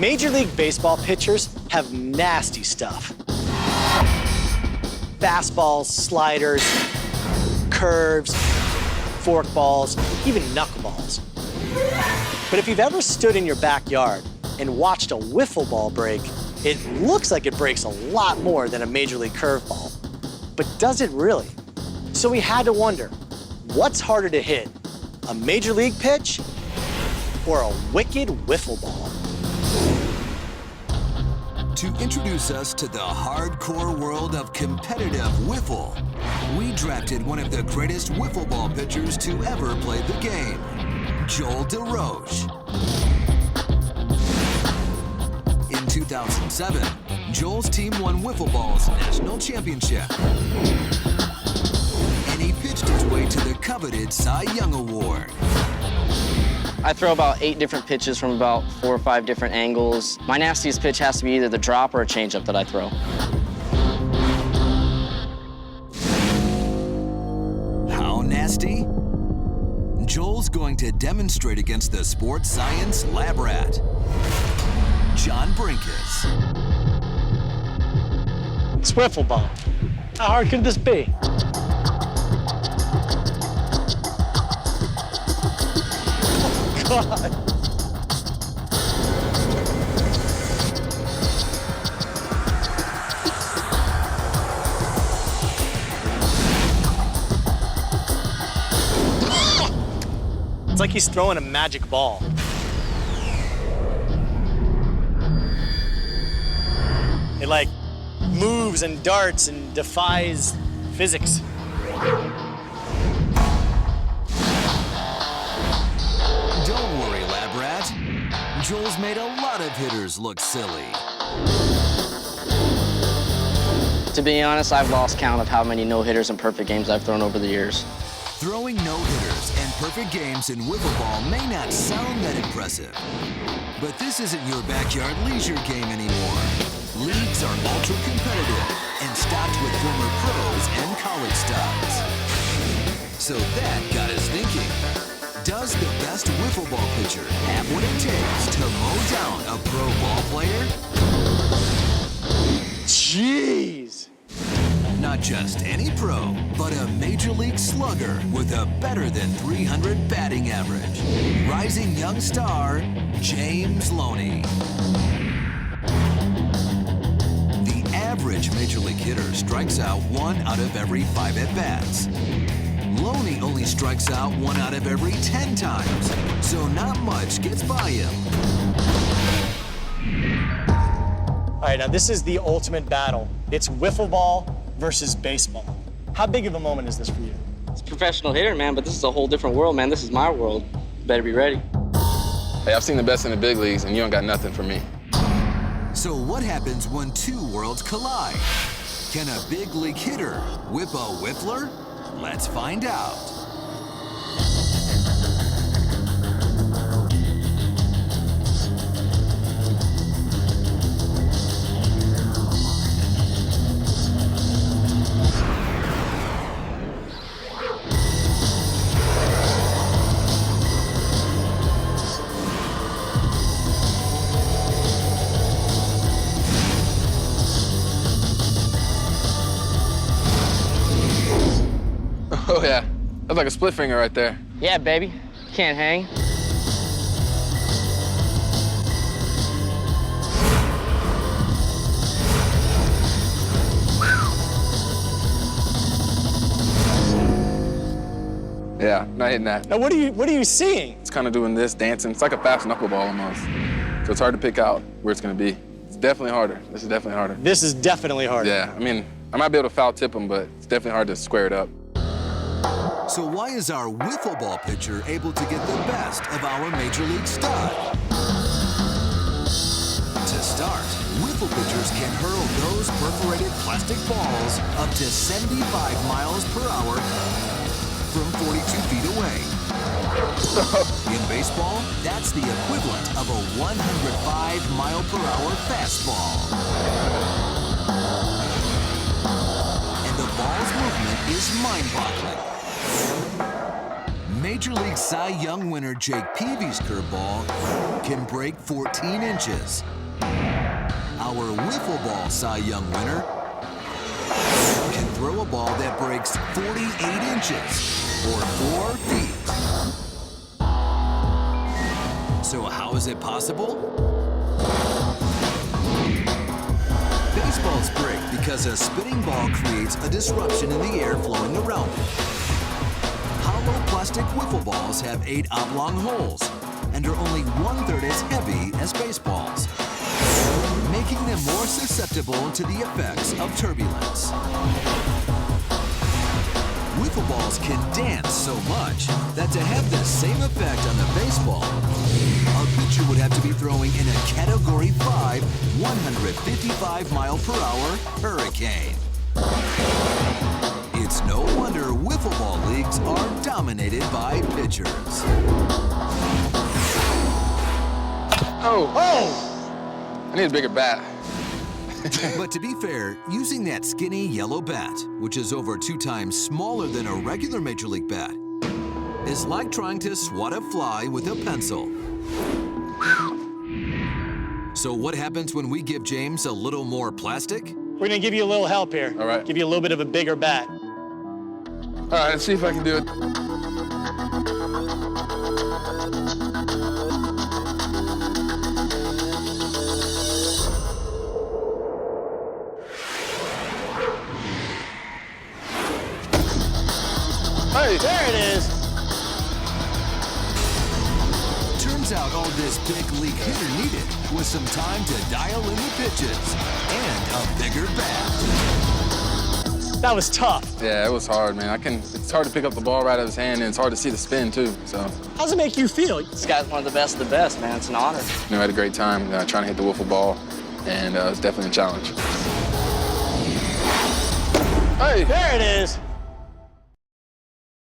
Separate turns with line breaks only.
Major League Baseball pitchers have nasty stuff. Fastballs, sliders, curves, forkballs, even knuckleballs. But if you've ever stood in your backyard and watched a wiffle ball break, it looks like it breaks a lot more than a Major League curveball. But does it really? So we had to wonder, what's harder to hit, a Major League pitch or a wicked wiffle ball?
To introduce us to the hardcore world of competitive wiffle, we drafted one of the greatest wiffle ball pitchers to ever play the game, Joel DeRoche. In 2007, Joel's team won Wiffle Ball's national championship. And he pitched his way to the coveted Cy Young Award.
I throw about 8 different pitches from about 4 or 5 different angles. My nastiest pitch has to be either the drop or a changeup that I throw.
How nasty? Joel's going to demonstrate against the sports science lab rat, John Brinkus.
It's wiffle ball. How hard could this be? God. It's like he's throwing a magic ball. It like moves and darts and defies physics.
Don't worry, lab rat. Joel's made a lot of hitters look silly.
To be honest, I've lost count of how many no-hitters and perfect games I've thrown over the years.
Throwing no-hitters and perfect games in wiffle ball may not sound that impressive, but this isn't your backyard leisure game anymore. Leagues are ultra-competitive and stocked with former pros and college stars. So that got us thinking. Does the best wiffle ball pitcher have what it takes to mow down a pro ball player?
Jeez.
Not just any pro, but a major league slugger with a better than 300 batting average. Rising young star, James Loney. The average major league hitter strikes out 1 out of every 5 at-bats. Loney only strikes out 1 out of every 10 times, so not much gets by him.
All right, now this is the ultimate battle. It's wiffle ball versus baseball. How big of a moment is this for you?
It's a professional hitter, man, but this is a whole different world, man. This is my world. Better be ready.
Hey, I've seen the best in the big leagues, and you don't got nothing for me.
So what happens when 2 worlds collide? Can a big league hitter whip a whiffler? Let's find out.
Oh, yeah. That's like a split finger right there.
Yeah, baby. Can't hang.
Yeah, not hitting that.
Now, what are you seeing?
It's kind of doing this, dancing. It's like a fast knuckleball almost. So it's hard to pick out where it's going to be. It's definitely harder. This is definitely harder.
This is definitely harder.
Yeah, I mean, I might be able to foul tip him, but it's definitely hard to square it up.
So why is our wiffle ball pitcher able to get the best of our major league stud? To start, wiffle pitchers can hurl those perforated plastic balls up to 75 miles per hour from 42 feet away. In baseball, that's the equivalent of a 105 mile per hour fastball. And the ball's movement is mind-boggling. Major League Cy Young winner Jake Peavy's curveball can break 14 inches. Our wiffle ball Cy Young winner can throw a ball that breaks 48 inches, or 4 feet. So how is it possible? Baseballs break because a spinning ball creates a disruption in the air flowing around it. Hollow plastic wiffle balls have 8 oblong holes and are only 1/3 as heavy as baseballs, making them more susceptible to the effects of turbulence. Wiffle balls can dance so much that to have the same effect on the baseball, a pitcher would have to be throwing in a Category 5, 155-mile-per-hour hurricane. It's no wonder wiffle ball leagues are dominated by pitchers.
Oh! I need a bigger bat.
But to be fair, using that skinny yellow bat, which is over 2 times smaller than a regular Major League bat, is like trying to swat a fly with a pencil. So what happens when we give James a little more plastic?
We're gonna give you a little help here.
All right.
Give you a little bit of a bigger bat.
All right, let's see if I can do it. Hey!
There it is.
Turns out all this big league hitter needed was some time to dial in the pitches and a bigger bat.
That was tough.
Yeah, it was hard, man. It's hard to pick up the ball right out of his hand, and it's hard to see the spin, too. So,
How's it make you feel?
This guy's one of the best, man. It's an honor.
I had a great time trying to hit the wiffle ball, and it was definitely a challenge. Hey!
There it is.